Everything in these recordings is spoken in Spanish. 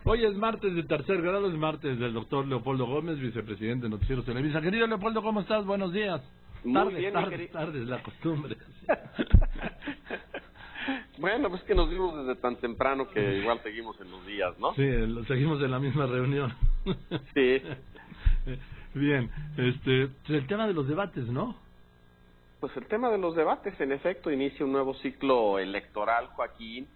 Hoy es martes de tercer grado, es martes del doctor Leopoldo Gómez, vicepresidente de Noticieros Televisa. Querido Leopoldo, ¿cómo estás? Buenos días. Muy bien, tardes, la costumbre. Bueno, pues que nos vimos desde tan temprano que igual seguimos en los días, ¿no? Sí, seguimos en la misma reunión. Sí. Bien, el tema de los debates, ¿no? Pues el tema de los debates, en efecto, inicia un nuevo ciclo electoral, Joaquín,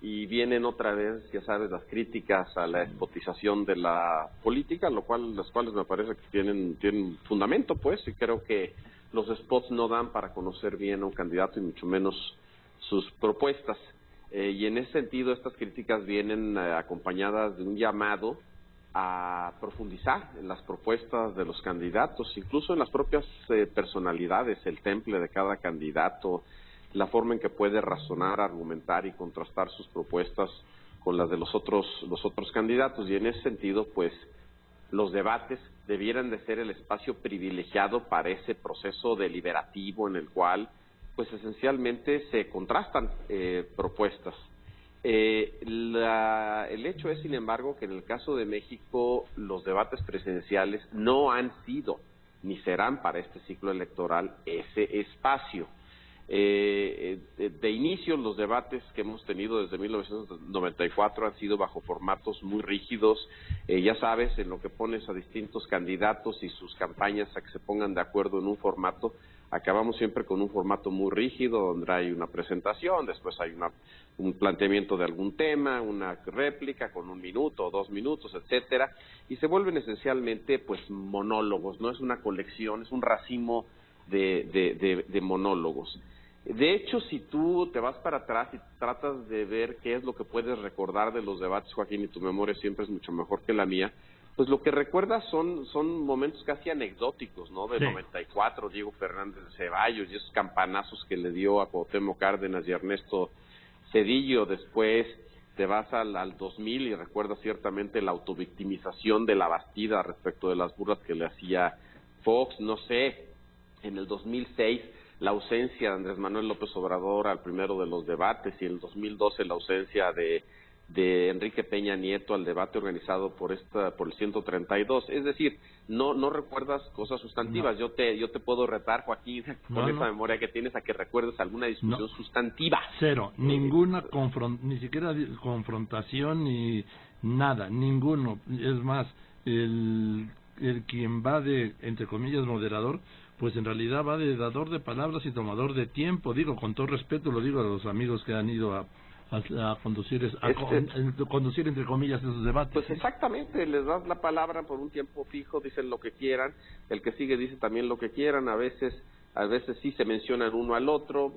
y vienen otra vez, ya sabes, las críticas a la despotización de la política, las cuales me parece que tienen fundamento, pues, y creo que los spots no dan para conocer bien a un candidato y mucho menos sus propuestas. Y en ese sentido, estas críticas vienen acompañadas de un llamado a profundizar en las propuestas de los candidatos, incluso en las propias personalidades, el temple de cada candidato, la forma en que puede razonar, argumentar y contrastar sus propuestas con las de los otros candidatos. Y en ese sentido, pues, los debates debieran de ser el espacio privilegiado para ese proceso deliberativo en el cual, pues, esencialmente se contrastan propuestas. El hecho es, sin embargo, que en el caso de México los debates presidenciales no han sido ni serán para este ciclo electoral ese espacio. De inicio, los debates que hemos tenido desde 1994 han sido bajo formatos muy rígidos, ya sabes, en lo que pones a distintos candidatos y sus campañas a que se pongan de acuerdo en un formato. Acabamos siempre con un formato muy rígido, donde hay una presentación, después hay un planteamiento de algún tema, una réplica con 1 minuto o 2 minutos, etcétera, y se vuelven esencialmente, pues, monólogos. No es una colección, es un racimo de monólogos. De hecho, si tú te vas para atrás y tratas de ver qué es lo que puedes recordar de los debates, Joaquín, y tu memoria siempre es mucho mejor que la mía, pues lo que recuerdas son momentos casi anecdóticos, ¿no? De 94, Diego Fernández de Ceballos y esos campanazos que le dio a Cuauhtémoc Cárdenas y Ernesto Zedillo. Después te vas al 2000 y recuerdas ciertamente la autovictimización de la Bastida respecto de las burlas que le hacía Fox. No sé, en el 2006 la ausencia de Andrés Manuel López Obrador al primero de los debates, y en el 2012 la ausencia de Enrique Peña Nieto al debate organizado por el 132. Es decir, no recuerdas cosas sustantivas. No. Yo te puedo retar, Joaquín, con esa memoria que tienes, a que recuerdes alguna discusión sustantiva. Cero, ninguna ni siquiera confrontación ni nada, ninguno. Es más, el quien va de, entre comillas, moderador, pues en realidad va de dador de palabras y tomador de tiempo. Digo, con todo respeto, lo digo a los amigos que han ido a conducir, conducir, entre comillas, esos debates. Pues exactamente, les das la palabra por un tiempo fijo, dicen lo que quieran, el que sigue dice también lo que quieran, a veces sí se mencionan uno al otro,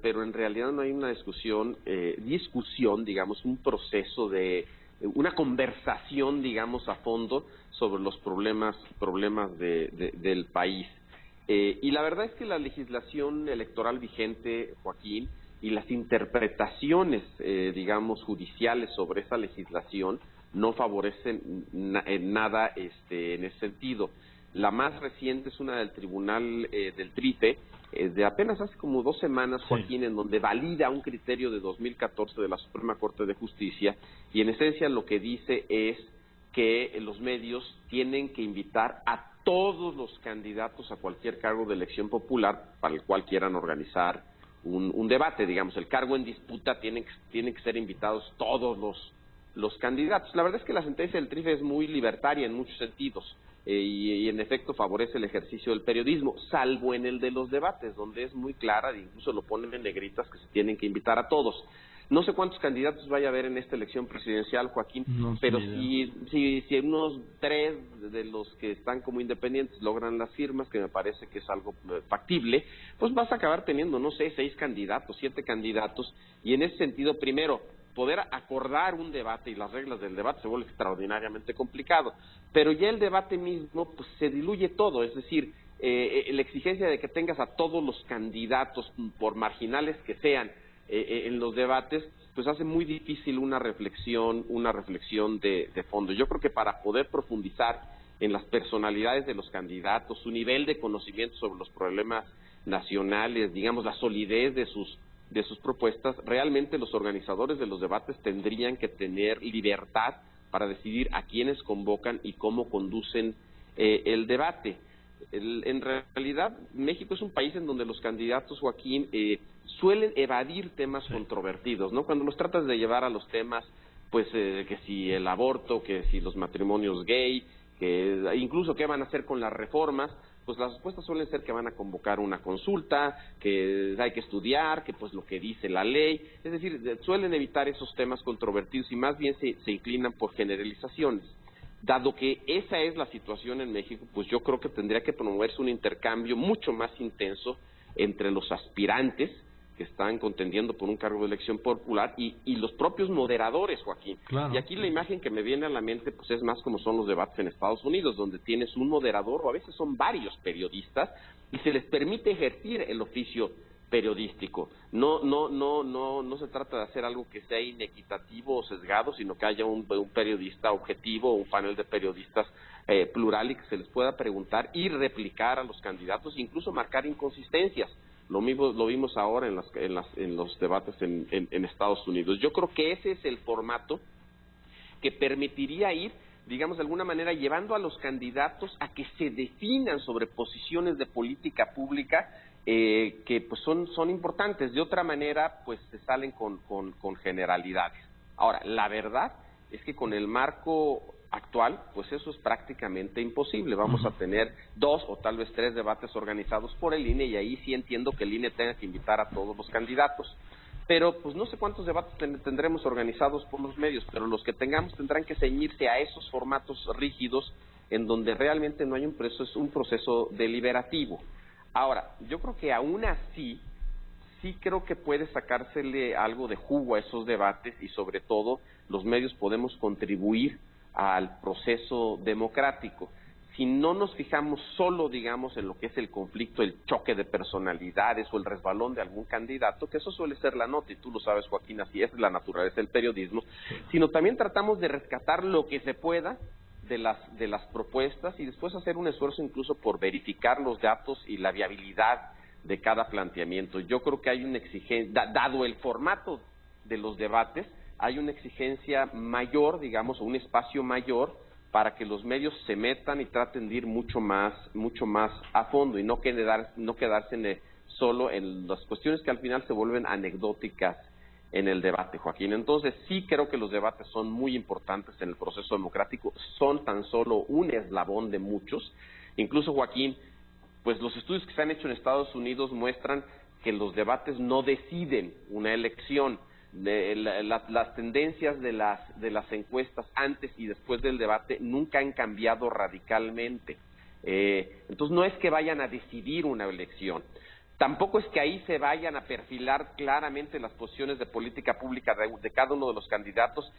pero en realidad no hay una discusión, digamos, un proceso de una conversación, digamos, a fondo sobre los problemas del país. Y la verdad es que la legislación electoral vigente, Joaquín, y las interpretaciones, digamos, judiciales sobre esa legislación no favorecen en nada en ese sentido. La más reciente es una del Tribunal del TRIFE, de apenas hace como 2 semanas, Joaquín, en donde valida un criterio de 2014 de la Suprema Corte de Justicia, y en esencia lo que dice es que los medios tienen que invitar a todos los candidatos a cualquier cargo de elección popular para el cual quieran organizar un debate. Digamos, el cargo en disputa tienen que ser invitados todos los candidatos. La verdad es que la sentencia del TRIFE es muy libertaria en muchos sentidos, y en efecto favorece el ejercicio del periodismo, salvo en el de los debates, donde es muy clara, e incluso lo ponen en negritas, que se tienen que invitar a todos. No sé cuántos candidatos vaya a haber en esta elección presidencial, Joaquín, pero si unos 3 de los que están como independientes logran las firmas, que me parece que es algo factible, pues vas a acabar teniendo, no sé, 6 candidatos, 7 candidatos, y en ese sentido, primero, poder acordar un debate y las reglas del debate se vuelve extraordinariamente complicado, pero ya el debate mismo, pues se diluye todo, es decir, la exigencia de que tengas a todos los candidatos, por marginales que sean, en los debates, pues hace muy difícil una reflexión de fondo. Yo creo que para poder profundizar en las personalidades de los candidatos, su nivel de conocimiento sobre los problemas nacionales, digamos, la solidez de sus de sus propuestas, realmente los organizadores de los debates tendrían que tener libertad para decidir a quiénes convocan y cómo conducen el debate. En realidad, México es un país en donde los candidatos, Joaquín, suelen evadir temas controvertidos, ¿no? Cuando los tratas de llevar a los temas, pues, que si el aborto, que si los matrimonios gay, que incluso qué van a hacer con las reformas, pues las respuestas suelen ser que van a convocar una consulta, que hay que estudiar, que pues lo que dice la ley, es decir, suelen evitar esos temas controvertidos y más bien se inclinan por generalizaciones. Dado que esa es la situación en México, pues yo creo que tendría que promoverse un intercambio mucho más intenso entre los aspirantes que están contendiendo por un cargo de elección popular y los propios moderadores, Joaquín. Claro. Y aquí la imagen que me viene a la mente pues es más como son los debates en Estados Unidos, donde tienes un moderador o a veces son varios periodistas y se les permite ejercer el oficio periodístico. No se trata de hacer algo que sea inequitativo o sesgado, sino que haya un periodista objetivo, un panel de periodistas plural y que se les pueda preguntar y replicar a los candidatos, incluso marcar inconsistencias. Lo mismo lo vimos ahora en los debates en Estados Unidos. Yo creo que ese es el formato que permitiría ir, digamos, de alguna manera llevando a los candidatos a que se definan sobre posiciones de política pública que pues son importantes. De otra manera, pues se salen con generalidades. Ahora, la verdad es que con el marco actual, pues eso es prácticamente imposible. Vamos a tener 2 o tal vez 3 debates organizados por el INE y ahí sí entiendo que el INE tenga que invitar a todos los candidatos. Pero pues no sé cuántos debates tendremos organizados por los medios, pero los que tengamos tendrán que ceñirse a esos formatos rígidos en donde realmente no hay un proceso deliberativo. Ahora, yo creo que aún así, sí creo que puede sacársele algo de jugo a esos debates y sobre todo los medios podemos contribuir al proceso democrático. Si no nos fijamos solo, digamos, en lo que es el conflicto, el choque de personalidades o el resbalón de algún candidato, que eso suele ser la nota, y tú lo sabes, Joaquín, así es la naturaleza del periodismo, sino también tratamos de rescatar lo que se pueda de las propuestas y después hacer un esfuerzo incluso por verificar los datos y la viabilidad de cada planteamiento. Yo creo que hay una exigencia, dado el formato de los debates, hay una exigencia mayor, digamos, o un espacio mayor para que los medios se metan y traten de ir mucho más a fondo y no quedarse solo en las cuestiones que al final se vuelven anecdóticas en el debate, Joaquín. Entonces sí creo que los debates son muy importantes en el proceso democrático, son tan solo un eslabón de muchos. Incluso, Joaquín, pues los estudios que se han hecho en Estados Unidos muestran que los debates no deciden una elección. Las tendencias de las encuestas antes y después del debate nunca han cambiado radicalmente. Entonces no es que vayan a decidir una elección. Tampoco es que ahí se vayan a perfilar claramente las posiciones de política pública de cada uno de los candidatos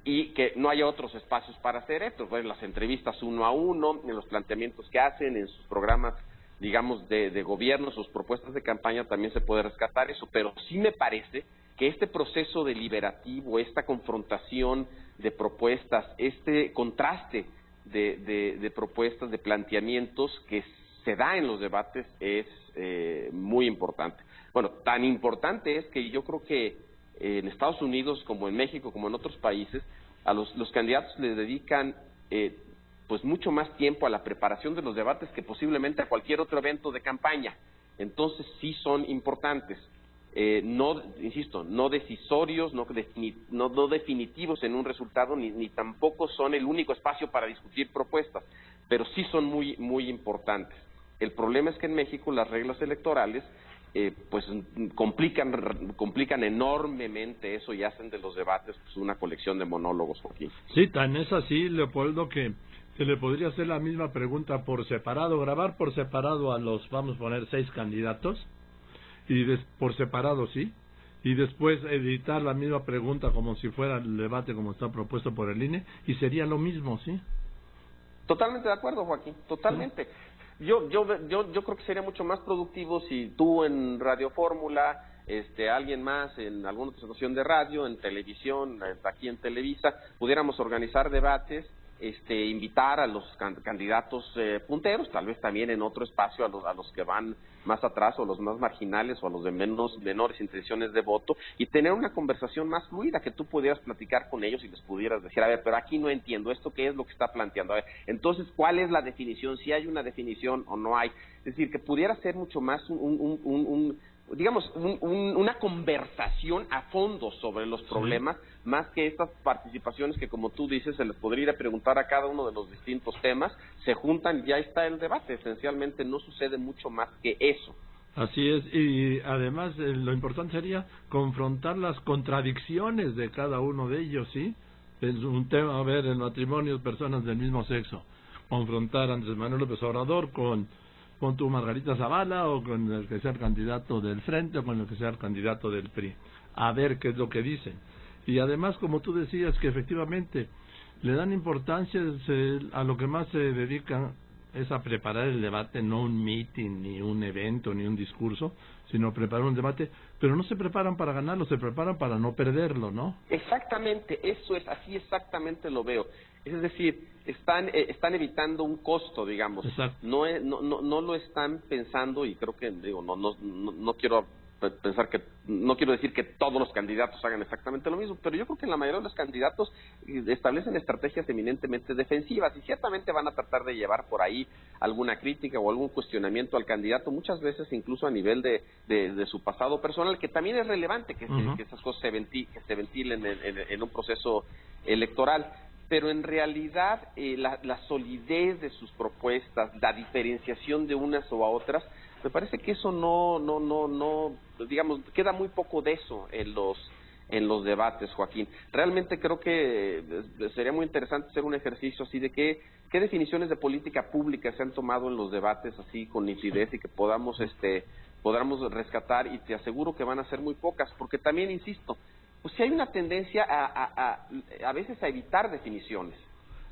y que no haya otros espacios para hacer esto. Pues, en las entrevistas 1 a 1, en los planteamientos que hacen, en sus programas, digamos, de gobierno, sus propuestas de campaña, también se puede rescatar eso. Pero sí me parece que este proceso deliberativo, esta confrontación de propuestas, este contraste de propuestas, de planteamientos que se da en los debates es muy importante. Bueno, tan importante es que yo creo que en Estados Unidos, como en México, como en otros países, a los candidatos les dedican pues mucho más tiempo a la preparación de los debates que posiblemente a cualquier otro evento de campaña. Entonces sí son importantes. No, insisto, no decisorios, no definitivos en un resultado, ni tampoco son el único espacio para discutir propuestas, pero sí son muy importantes. El problema es que en México las reglas electorales pues complican enormemente eso y hacen de los debates pues una colección de monólogos, Joaquín. Sí, tan es así, Leopoldo, que se le podría hacer la misma pregunta por separado, grabar por separado a los, vamos a poner, 6 candidatos, y por separado, sí, y después editar la misma pregunta como si fuera el debate como está propuesto por el INE, y sería lo mismo, ¿sí? Totalmente de acuerdo, Joaquín, totalmente. Sí. Yo creo que sería mucho más productivo si tú en Radio Fórmula, alguien más en alguna otra estación de radio, en televisión, aquí en Televisa, pudiéramos organizar debates invitar a los candidatos punteros, tal vez también en otro espacio a los que van más atrás o los más marginales o a los de menores intenciones de voto, y tener una conversación más fluida, que tú pudieras platicar con ellos y les pudieras decir, a ver, pero aquí no entiendo esto, ¿qué es lo que está planteando? A ver, entonces, ¿cuál es la definición? Si hay una definición o no hay. Es decir, que pudiera ser mucho más una conversación a fondo sobre los problemas, más que estas participaciones que, como tú dices, se les podría ir a preguntar a cada uno de los distintos temas, se juntan y ya está el debate. Esencialmente no sucede mucho más que eso. Así es, y además lo importante sería confrontar las contradicciones de cada uno de ellos, ¿sí? Es un tema, a ver, el matrimonio de personas del mismo sexo, confrontar a Andrés Manuel López Obrador con tu Margarita Zavala, o con el que sea el candidato del Frente, o con el que sea el candidato del PRI, a ver qué es lo que dicen. Y además, como tú decías, que efectivamente le dan importancia a lo que más se dedican es a preparar el debate, no un meeting, ni un evento, ni un discurso, sino preparar un debate, pero no se preparan para ganarlo, se preparan para no perderlo, ¿no? Exactamente, eso es, así exactamente lo veo. Es decir, están evitando un costo, digamos. Exacto. No lo están pensando, y creo que, no quiero pensar que, no quiero decir que todos los candidatos hagan exactamente lo mismo, pero yo creo que la mayoría de los candidatos establecen estrategias eminentemente defensivas, y ciertamente van a tratar de llevar por ahí alguna crítica o algún cuestionamiento al candidato, muchas veces incluso a nivel de su pasado personal, que también es relevante que esas cosas se ventilen en un proceso electoral. Pero en realidad la solidez de sus propuestas, la diferenciación de unas o a otras, me parece que eso no, digamos, queda muy poco de eso en los debates, Joaquín. Realmente creo que sería muy interesante hacer un ejercicio así de qué definiciones de política pública se han tomado en los debates así con nitidez, y que podamos rescatar, y te aseguro que van a ser muy pocas, porque también, insisto, pues sí hay una tendencia a veces a evitar definiciones.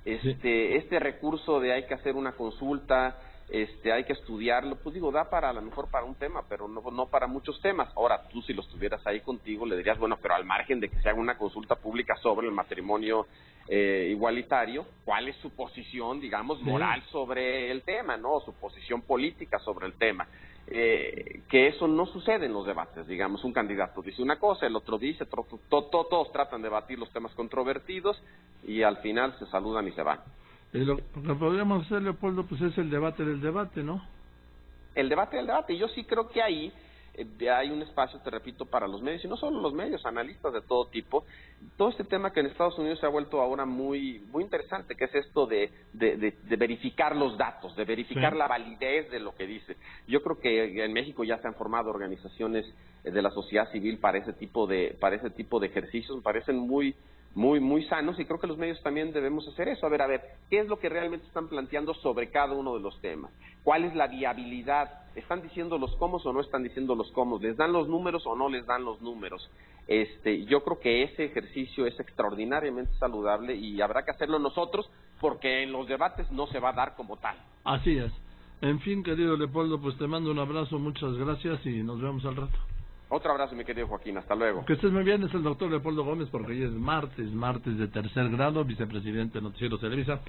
Este recurso de hay que hacer una consulta, hay que estudiarlo, pues digo, da para, a lo mejor para un tema, pero no para muchos temas. Ahora, tú si los tuvieras ahí contigo, le dirías, bueno, pero al margen de que se haga una consulta pública sobre el matrimonio igualitario, ¿cuál es su posición, digamos, moral sobre el tema, no? Su posición política sobre el tema. Que eso no sucede en los debates, digamos, un candidato dice una cosa, el otro dice, todos tratan de debatir los temas controvertidos, y al final se saludan y se van. Lo que podríamos hacer, Leopoldo, pues es el debate del debate, ¿no? El debate del debate, y yo sí creo que ahí hay un espacio, te repito, para los medios, y no solo los medios, analistas de todo tipo. Todo este tema que en Estados Unidos se ha vuelto ahora muy interesante, que es esto de verificar los datos, de verificar la validez de lo que dice. Yo creo que en México ya se han formado organizaciones de la sociedad civil para ese tipo de ejercicios. Me parecen muy sanos, y creo que los medios también debemos hacer eso. A ver, ¿qué es lo que realmente están planteando sobre cada uno de los temas? ¿Cuál es la viabilidad? ¿Están diciendo los cómo o no están diciendo los cómo? ¿Les dan los números o no les dan los números? Yo creo que ese ejercicio es extraordinariamente saludable, y habrá que hacerlo nosotros, porque en los debates no se va a dar como tal. Así es. En fin, querido Leopoldo, pues te mando un abrazo, muchas gracias, y nos vemos al rato. Otro abrazo, mi querido Joaquín, hasta luego. Que estés muy bien, es el doctor Leopoldo Gómez, porque hoy es martes de tercer grado, vicepresidente de Noticieros Televisa.